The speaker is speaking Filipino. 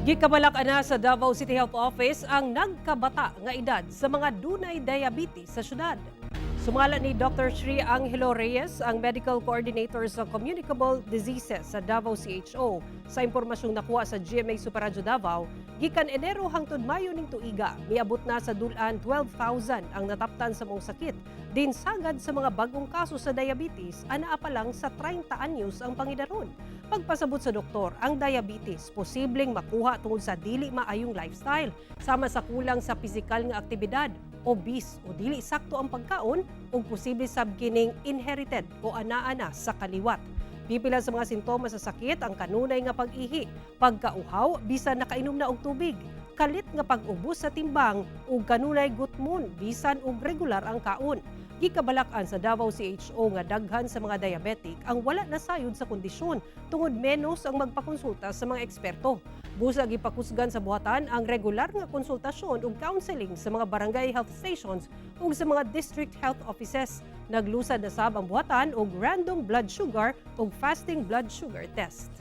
Gikabalak ana sa Davao City Health Office ang nagkabata nga edad sa mga dunay diabetes sa syudad. Sumala ni Dr. Sri Angelo Reyes, ang Medical Coordinator sa Communicable Diseases sa Davao CHO. Sa impormasyong nakuha sa GMA Superradyo Davao, gikan Enero hangtod Mayo ning tuiga, miabot na sa dulan 12,000 ang nataptan sa mong sakit. Din sagad sa mga bagong kaso sa diabetes, anaa pa lang sa 30 anyos ang pangidaron. Pagpasabot sa doktor, ang diabetes posibleng makuha tungod sa dili maayong lifestyle, sama sa kulang sa pisikal nga aktibidad, obese o dili sakto ang pagkaon ug posible sab kining inherited o anaa sa kaliwat. Pipila sa mga sintomas sa sakit ang kanunay nga pag-ihi, pagkauhaw bisan nakainom na og tubig, kalit nga pag-ubos sa timbang ug kanunay gutmon bisan og regular ang kaon. Gikabalak-an sa Davao CHO nga daghan sa mga diabetic ang wala nasayod sa kondisyon tungod menos ang magpakonsulta sa mga eksperto. Busa gipakusgan sa buhatan ang regular nga konsultasyon ug counseling sa mga barangay health stations ug sa mga district health offices. Naglusad na sab ang buhatan og random blood sugar ug fasting blood sugar test.